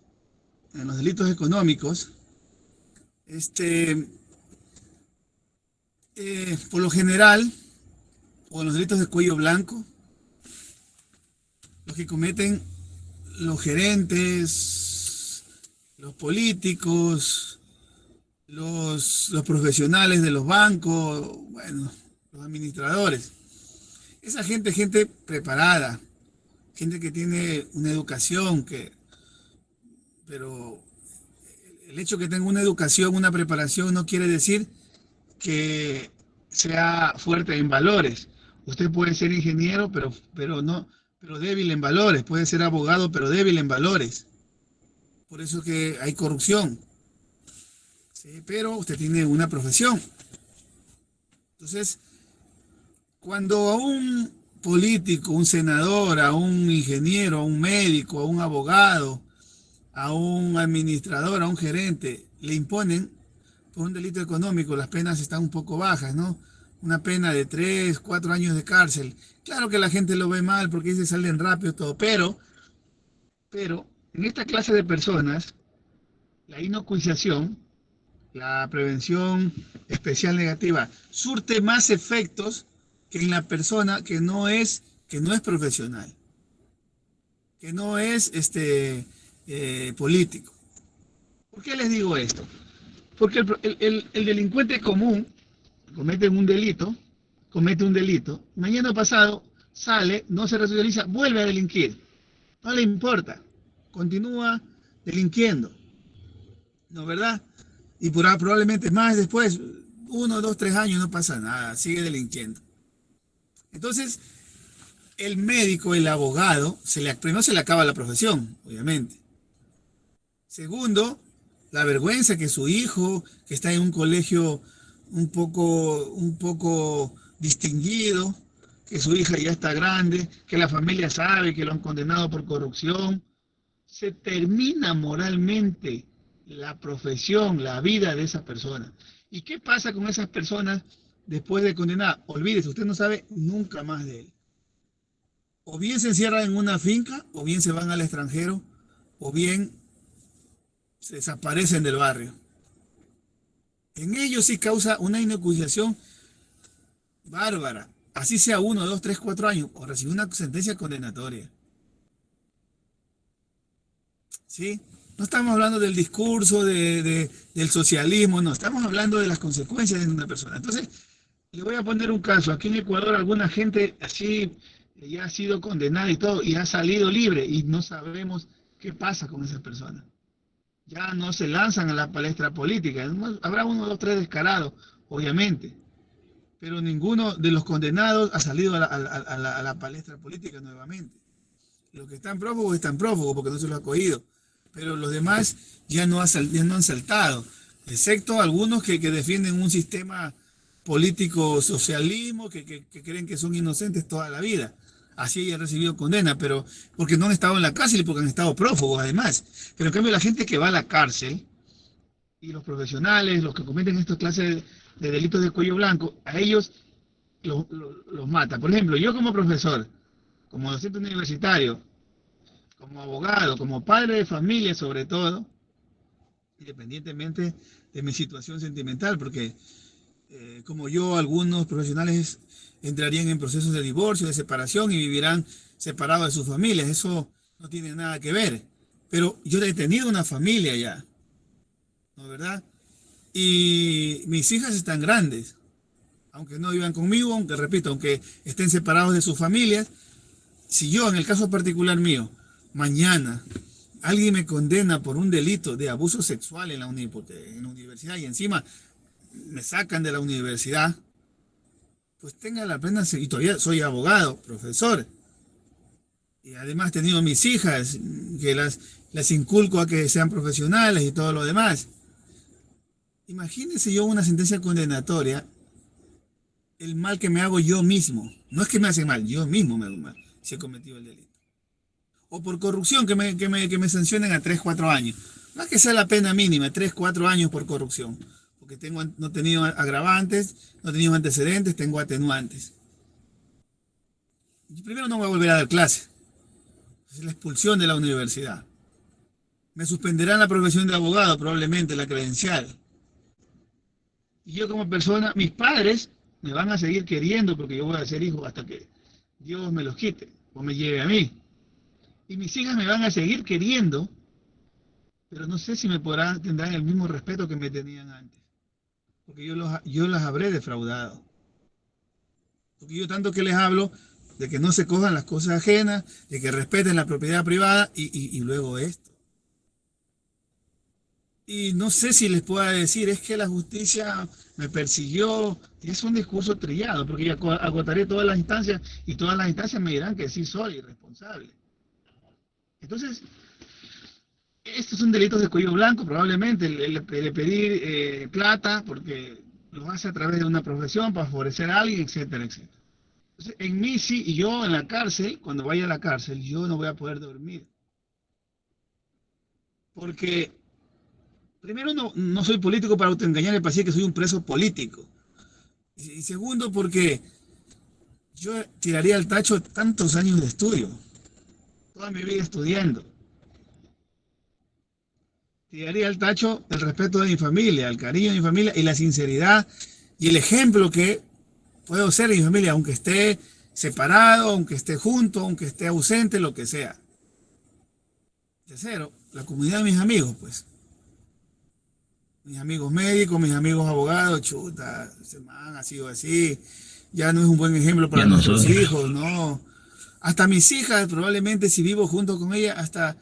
por lo general, o los delitos de cuello blanco, los que cometen los gerentes, los políticos, los profesionales de los bancos, bueno, los administradores. Esa gente preparada, gente que tiene una educación, pero el hecho de que tenga una educación, una preparación, no quiere decir que sea fuerte en valores. Usted puede ser ingeniero, pero débil en valores. Puede ser abogado, pero débil en valores. Por eso que hay corrupción. ¿Sí? Pero usted tiene una profesión. Entonces, cuando a un político, un senador, a un ingeniero, a un médico, a un abogado, a un administrador, a un gerente, le imponen por un delito económico, las penas están un poco bajas, ¿no? Una pena de 3, 4 años de cárcel. Claro que la gente lo ve mal porque dice salen rápido todo, pero en esta clase de personas, la inocuización, la prevención especial negativa, surte más efectos que en la persona que no es profesional, que no es político. ¿Por qué les digo esto? Porque el delincuente común comete un delito, mañana pasado sale, no se resocializa, vuelve a delinquir. No le importa, continúa delinquiendo, ¿no verdad? Y probablemente más después, 1, 2, 3 años no pasa nada, sigue delinquiendo. Entonces, el médico, el abogado, primero se le acaba la profesión, obviamente. Segundo, la vergüenza que su hijo, que está en un colegio un poco distinguido, que su hija ya está grande, que la familia sabe que lo han condenado por corrupción, se termina moralmente la profesión, la vida de esa persona. ¿Y qué pasa con esas personas después de condenar? Olvídese, usted no sabe nunca más de él. O bien se encierran en una finca, o bien se van al extranjero, o bien se desaparecen del barrio. En ellos sí causa una inocuización bárbara, así sea 1, 2, 3, 4 años, o recibir una sentencia condenatoria. ¿Sí? No estamos hablando del discurso del socialismo, no, estamos hablando de las consecuencias de una persona. Entonces, le voy a poner un caso. Aquí en Ecuador alguna gente así ya ha sido condenada y todo, y ha salido libre, y no sabemos qué pasa con esas personas. Ya no se lanzan a la palestra política. Habrá 1, 2, 3 descarados, obviamente, pero ninguno de los condenados ha salido a la palestra política nuevamente. Los que están prófugos porque no se los ha cogido, pero los demás ya no han saltado, excepto algunos que defienden un sistema político socialismo, que creen que son inocentes toda la vida. así hayan recibido condena, pero porque no han estado en la cárcel y porque han estado prófugos además. Pero en cambio la gente que va a la cárcel y los profesionales, los que cometen estas clases de delitos de cuello blanco, a ellos los mata. Por ejemplo, yo como profesor, como docente universitario, como abogado, como padre de familia sobre todo, independientemente de mi situación sentimental, porque como yo, algunos profesionales entrarían en procesos de divorcio, de separación y vivirán separados de sus familias. Eso no tiene nada que ver. Pero yo he tenido una familia ya, ¿no es verdad? Y mis hijas están grandes, aunque no vivan conmigo, aunque repito, aunque estén separados de sus familias. Si yo, en el caso particular mío, mañana alguien me condena por un delito de abuso sexual en la universidad y encima me sacan de la universidad, pues tenga la pena, y todavía soy abogado, profesor, y además he tenido mis hijas, que las inculco a que sean profesionales y todo lo demás. Imagínense yo una sentencia condenatoria, el mal que me hago yo mismo. No es que me hace mal, yo mismo me hago mal si he cometido el delito. O por corrupción, que me sancionen a 3, 4 años. No es que sea la pena mínima, 3, 4 años por corrupción. Porque no he tenido agravantes, no he tenido antecedentes, tengo atenuantes. Y primero no voy a volver a dar clase. Es la expulsión de la universidad. Me suspenderán la profesión de abogado, probablemente la credencial. Y yo como persona, mis padres me van a seguir queriendo porque yo voy a ser hijo hasta que Dios me los quite o me lleve a mí. Y mis hijas me van a seguir queriendo, pero no sé si tendrán el mismo respeto que me tenían antes. Porque yo las habré defraudado. Porque yo tanto que les hablo de que no se cojan las cosas ajenas, de que respeten la propiedad privada y luego esto. Y no sé si les pueda decir, es que la justicia me persiguió, y es un discurso trillado, porque yo agotaré todas las instancias y todas las instancias me dirán que sí soy irresponsable. Entonces, estos son delitos de cuello blanco, probablemente el pedir plata, porque lo hace a través de una profesión para favorecer a alguien, etcétera, etcétera. Entonces, en mí sí, y yo en la cárcel, cuando vaya a la cárcel, yo no voy a poder dormir. Porque primero, no soy político para autoengañar y para decir que soy un preso político. Y segundo, porque yo tiraría al tacho tantos años de estudio, toda mi vida estudiando. Tiraría al tacho el respeto de mi familia, el cariño de mi familia y la sinceridad y el ejemplo que puedo ser de mi familia, aunque esté separado, aunque esté junto, aunque esté ausente, lo que sea. Tercero, la comunidad de mis amigos, pues. Mis amigos médicos, mis amigos abogados, chuta, ese man ha sido así, ya no es un buen ejemplo para nuestros hijos, no. Hasta mis hijas, probablemente si vivo junto con ellas, hasta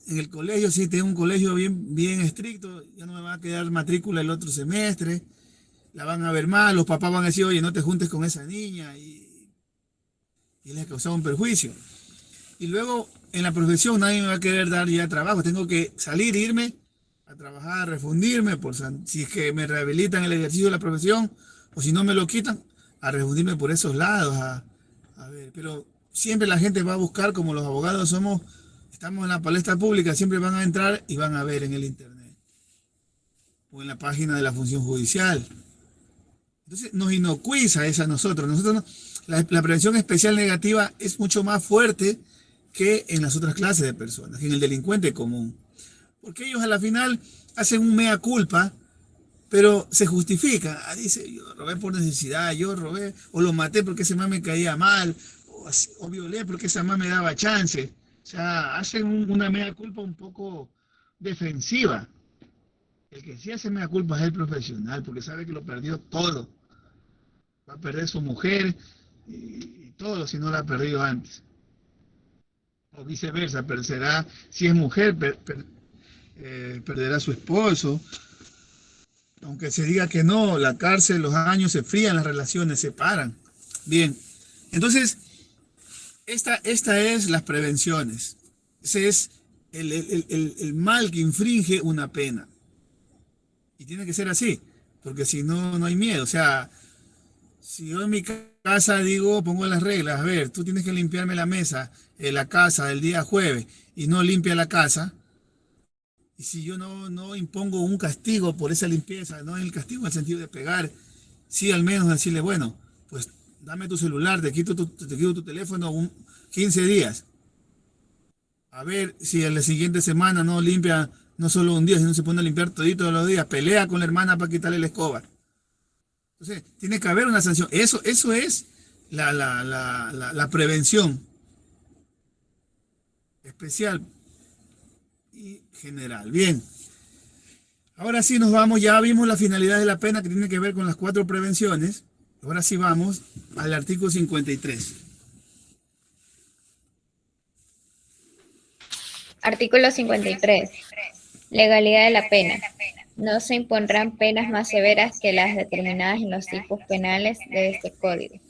en el colegio, si tengo un colegio bien estricto, ya no me va a quedar matrícula el otro semestre, la van a ver mal, los papás van a decir, oye, no te juntes con esa niña, y les ha causado un perjuicio. Y luego, en la profesión, nadie me va a querer dar ya trabajo, tengo que salir, irme a trabajar, a refundirme, si es que me rehabilitan el ejercicio de la profesión, o si no me lo quitan, a refundirme por esos lados, a ver, pero siempre la gente va a buscar, como los abogados estamos en la palestra pública, siempre van a entrar y van a ver en el internet, o en la página de la función judicial. Entonces nos inocuiza esa a nosotros la prevención especial negativa es mucho más fuerte que en las otras clases de personas, que en el delincuente común. Porque ellos a la final hacen un mea culpa, pero se justifican. Dice, yo robé por necesidad, yo robé, o lo maté porque ese man me caía mal, o violé porque esa man me daba chance. O sea, hacen una mea culpa un poco defensiva. El que sí hace mea culpa es el profesional, porque sabe que lo perdió todo. Va a perder su mujer y todo si no la ha perdido antes. O viceversa, perderá, si es mujer, perderá a su esposo. Aunque se diga que no, la cárcel, los años se frían, las relaciones se paran. Bien, entonces, esta es las prevenciones. Ese es el mal que infringe una pena. Y tiene que ser así, porque si no, no hay miedo. O sea, si yo en mi casa casa digo, pongo las reglas, a ver, tú tienes que limpiarme la mesa, la casa el día jueves y no limpia la casa, y si yo no impongo un castigo por esa limpieza, no el castigo en el sentido de pegar, sí al menos decirle, bueno, pues dame tu celular, te quito tu teléfono 15 días. A ver si en la siguiente semana no limpia, no solo un día, sino se pone a limpiar todito todos los días, pelea con la hermana para quitarle la escoba. Entonces, tiene que haber una sanción. Eso es la prevención especial y general. Bien. Ahora sí nos vamos, ya vimos la finalidad de la pena que tiene que ver con las 4 prevenciones. Ahora sí vamos al artículo 53. Artículo 53. Legalidad de la pena. No se impondrán penas más severas que las determinadas en los tipos penales de este código.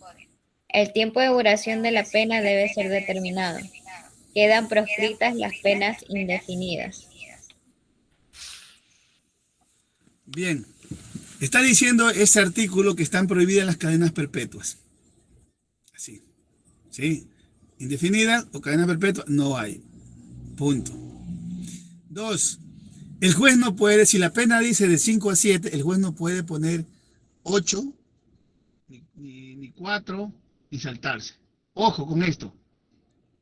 El tiempo de duración de la pena debe ser determinado. Quedan proscritas las penas indefinidas. Bien, está diciendo ese artículo que están prohibidas las cadenas perpetuas. Así, ¿sí? Indefinida o cadena perpetua no hay. Punto. 2. El juez no puede, si la pena dice de 5 a 7, el juez no puede poner 8, ni 4, ni saltarse. Ojo con esto.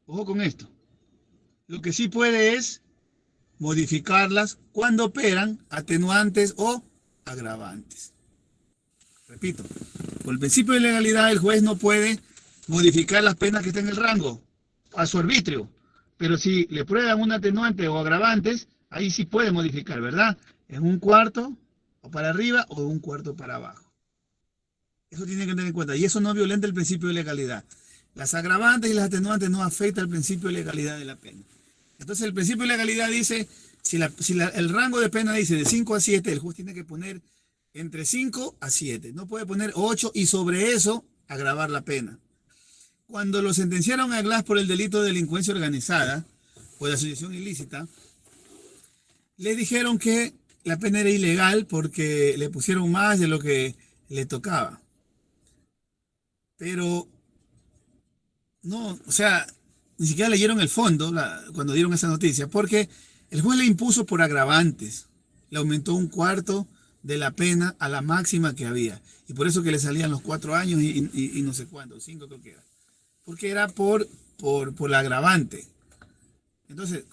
Ojo con esto. Lo que sí puede es modificarlas cuando operan atenuantes o agravantes. Repito, por el principio de legalidad el juez no puede modificar las penas que están en el rango a su arbitrio, pero si le prueban un atenuante o agravantes, ahí sí puede modificar, ¿verdad? En un cuarto o para arriba o en un cuarto para abajo. Eso tiene que tener en cuenta y eso no violenta el principio de legalidad. Las agravantes y las atenuantes no afectan el principio de legalidad de la pena. Entonces el principio de legalidad dice, si el rango de pena dice de 5 a 7, el juez tiene que poner entre 5 a 7. No puede poner 8 y sobre eso agravar la pena. Cuando lo sentenciaron a Glass por el delito de delincuencia organizada o de asociación ilícita, le dijeron que la pena era ilegal porque le pusieron más de lo que le tocaba. Pero no, o sea, ni siquiera leyeron el fondo cuando dieron esa noticia, porque el juez le impuso por agravantes, le aumentó un cuarto de la pena a la máxima que había, y por eso que le salían los 4 años y no sé cuánto, 5 creo que era, porque era por la agravante. Entonces,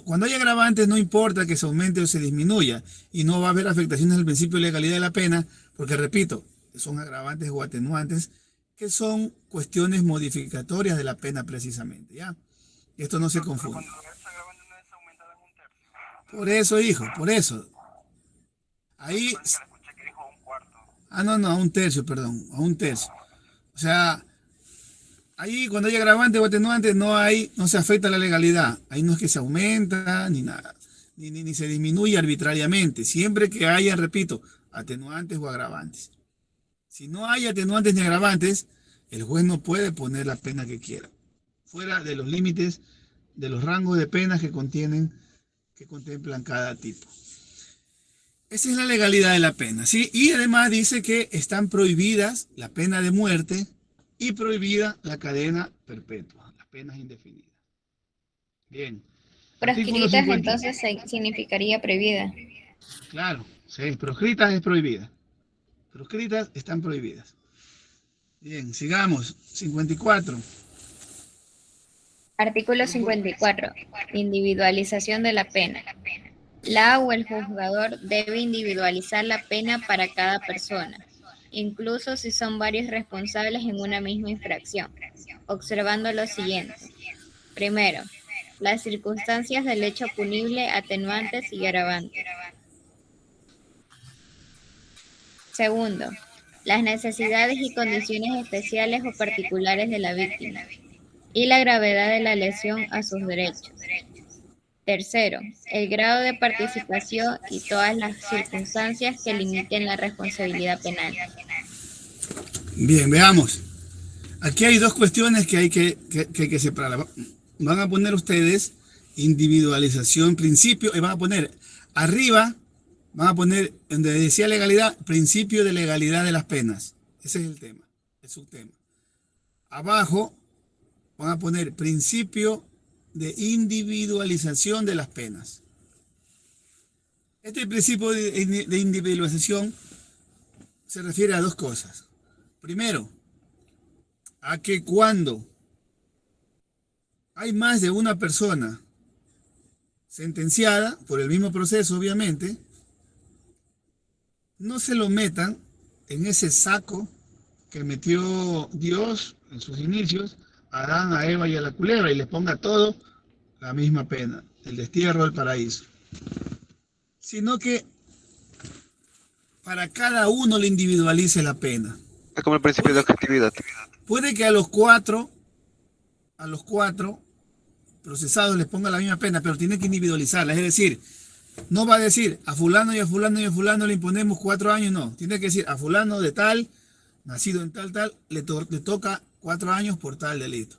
cuando hay agravantes no importa que se aumente o se disminuya, y no va a haber afectaciones al principio de legalidad de la pena, porque repito, son agravantes o atenuantes, que son cuestiones modificatorias de la pena precisamente, ¿ya? Y esto no se confunde. Por eso, hijo, por eso. Ahí... no, a un tercio, perdón, a un tercio. O sea, ahí cuando hay agravante o atenuante no se afecta la legalidad. Ahí no es que se aumenta ni nada, ni se disminuye arbitrariamente, siempre que haya, repito, atenuantes o agravantes. Si no hay atenuantes ni agravantes, el juez no puede poner la pena que quiera, fuera de los límites de los rangos de penas que contemplan cada tipo. Esa es la legalidad de la pena, ¿sí? Y además dice que están prohibidas la pena de muerte y prohibida la cadena perpetua, las penas indefinidas. Bien. Proscritas entonces significaría prohibida. Claro, sí, proscritas es prohibida. Proscritas están prohibidas. Bien, sigamos. 54. Artículo 54. Individualización de la pena. La o el juzgador debe individualizar la pena para cada persona, incluso si son varios responsables en una misma infracción, observando lo siguiente. Primero, las circunstancias del hecho punible, atenuantes y agravantes. Segundo, las necesidades y condiciones especiales o particulares de la víctima y la gravedad de la lesión a sus derechos. Tercero, el grado de participación y todas las circunstancias que limiten la responsabilidad penal. Bien, veamos. Aquí hay dos cuestiones que hay que separar. Van a poner ustedes individualización, principio, y van a poner arriba, van a poner, donde decía legalidad, principio de legalidad de las penas. Ese es el tema, el subtema. Abajo van a poner principio de individualización de las penas. Este principio de individualización se refiere a dos cosas. Primero, a que cuando hay más de una persona sentenciada por el mismo proceso, obviamente, no se lo metan en ese saco que metió Dios en sus inicios a Adán, a Eva y a la culebra y les ponga todo la misma pena, el destierro del paraíso. Sino que para cada uno le individualice la pena. Es como el principio de objetividad. Puede que a los cuatro procesados les ponga la misma pena, pero tiene que individualizarla. Es decir, no va a decir a fulano y a fulano y a fulano le imponemos 4 años, no. Tiene que decir a fulano de tal, nacido en tal, le toca 4 años por tal delito.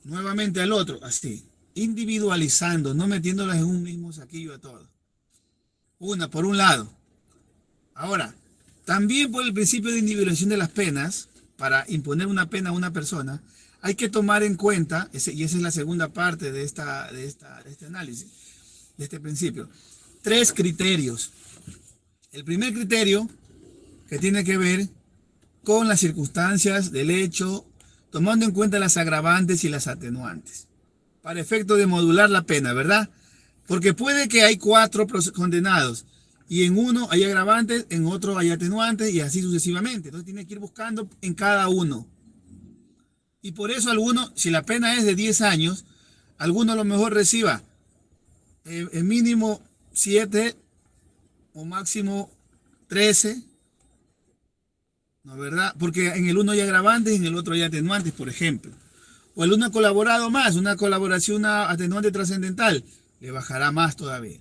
Nuevamente al otro, así, individualizando, no metiéndolas en un mismo saquillo a todos. Por un lado. Ahora, también por el principio de individualización de las penas, para imponer una pena a una persona, hay que tomar en cuenta, y esa es la segunda parte de este análisis, de este principio, 3 criterios. El primer criterio, que tiene que ver con las circunstancias del hecho, tomando en cuenta las agravantes y las atenuantes, para efecto de modular la pena, ¿verdad? Porque puede que hay 4 condenados, y en uno hay agravantes, en otro hay atenuantes, y así sucesivamente. Entonces tiene que ir buscando en cada uno. Y por eso alguno, si la pena es de 10 años, alguno a lo mejor reciba el mínimo 7 o máximo 13, ¿no es verdad? Porque en el uno hay agravantes y en el otro hay atenuantes, por ejemplo. O el uno ha colaborado más, una colaboración, una atenuante trascendental, le bajará más todavía.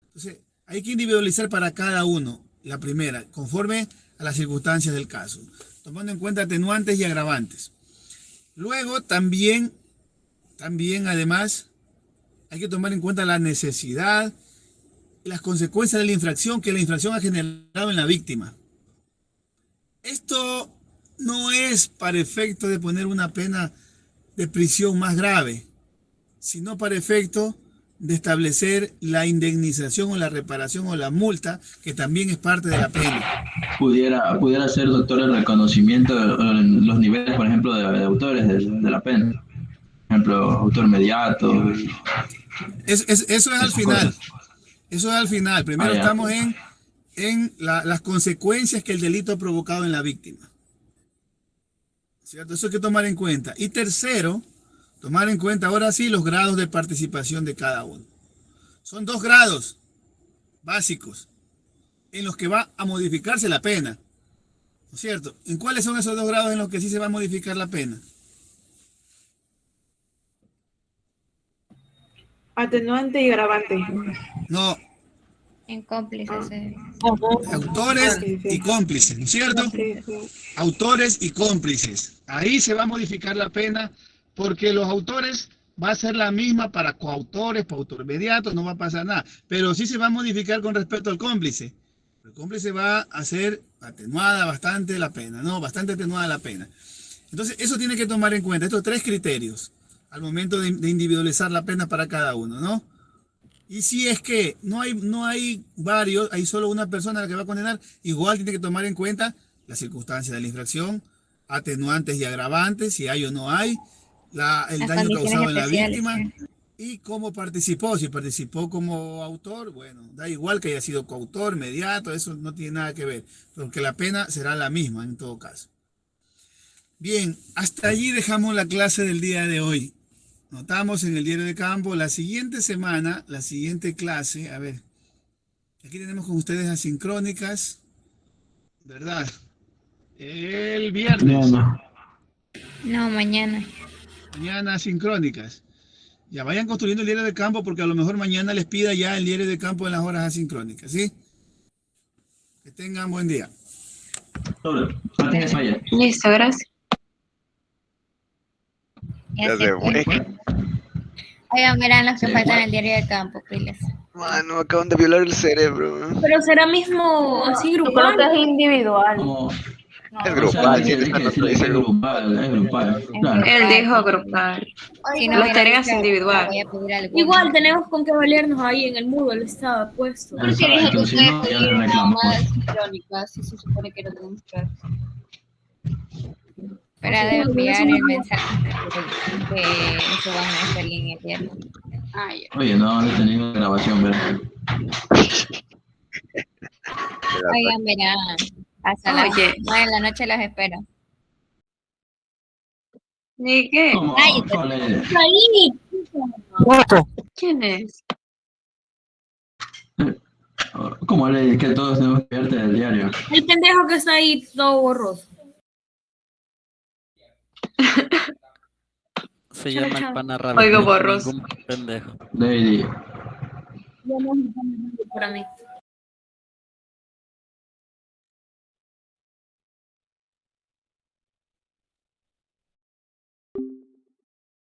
Entonces, hay que individualizar para cada uno la primera, conforme a las circunstancias del caso, tomando en cuenta atenuantes y agravantes. Luego también además hay que tomar en cuenta la necesidad y las consecuencias de la infracción que la infracción ha generado en la víctima. Esto no es para efecto de poner una pena de prisión más grave, sino para efecto de establecer la indemnización o la reparación o la multa, que también es parte de la pena. Pudiera ser, doctor, el reconocimiento de los niveles, por ejemplo, de autores de la pena. Por ejemplo, autor mediato. Eso es al final. Eso es al final. Primero estamos en las consecuencias que el delito ha provocado en la víctima. ¿Cierto? Eso hay que tomar en cuenta. Y tercero, tomar en cuenta ahora sí los grados de participación de cada uno. Son 2 grados básicos en los que va a modificarse la pena. ¿No es cierto? ¿En cuáles son esos 2 grados en los que sí se va a modificar la pena? Atenuante y agravante. No. En cómplices. Autores y cómplices, ¿no es cierto? Autores y cómplices. Ahí se va a modificar la pena, porque los autores va a ser la misma para coautores, para autor inmediato, no va a pasar nada. Pero sí se va a modificar con respecto al cómplice. El cómplice va a ser atenuada bastante la pena, ¿no? Bastante atenuada la pena. Entonces, eso tiene que tomar en cuenta, estos 3 criterios, al momento de individualizar la pena para cada uno, ¿no? Y si es que no hay varios, hay solo una persona a la que va a condenar, igual tiene que tomar en cuenta las circunstancias de la infracción, atenuantes y agravantes, si hay o no hay, el daño causado en la víctima y cómo participó. Si participó como autor, bueno, da igual que haya sido coautor, mediato, eso no tiene nada que ver, porque la pena será la misma en todo caso. Bien, hasta allí dejamos la clase del día de hoy. Notamos en el diario de campo la siguiente semana, la siguiente clase, a ver, aquí tenemos con ustedes asincrónicas, ¿verdad? El viernes. No, mañana. Mañana asincrónicas. Ya vayan construyendo el diario de campo, porque a lo mejor mañana les pida ya el diario de campo en las horas asincrónicas, ¿sí? Que tengan buen día. Listo, gracias. Ya se fue. Oigan, verán los que faltan en el diario de campo, pilas. Mano, acaban de violar el cerebro. Pero será mismo así Yo creo grupal. que es individual. Es O sea, grupal, hay si que esta no decirle que dice es grupal, es grupal. Claro. Él dijo grupal. Si Las hubiera tareas dicho, individual. voy a pedir alguna. Igual tenemos con qué valernos ahí en el Moodle, estaba puesto. Porque dijo que Exacto, si ustedes no, ya le pedían nada reclamo. más crónicas, y se supone que no tenemos que hacer. Pero debe enviar el mensaje que suban esta línea diaria. Ah, ya. Oye, no he tenido grabación, ¿verdad? Oigan, verán. Hasta las Oye. 9 de la noche las espero. ¿Ni qué? ¿Cómo? Cállate. ¿Cuál es? Ahí. ¿Quién es? ¿Cómo le que todos tenemos que verte del diario? El pendejo que está ahí todo borroso. Se Chao, llama chao. el pana raro. Oigo no es borroso. ningún pendejo. Lady. Ya no es para mí.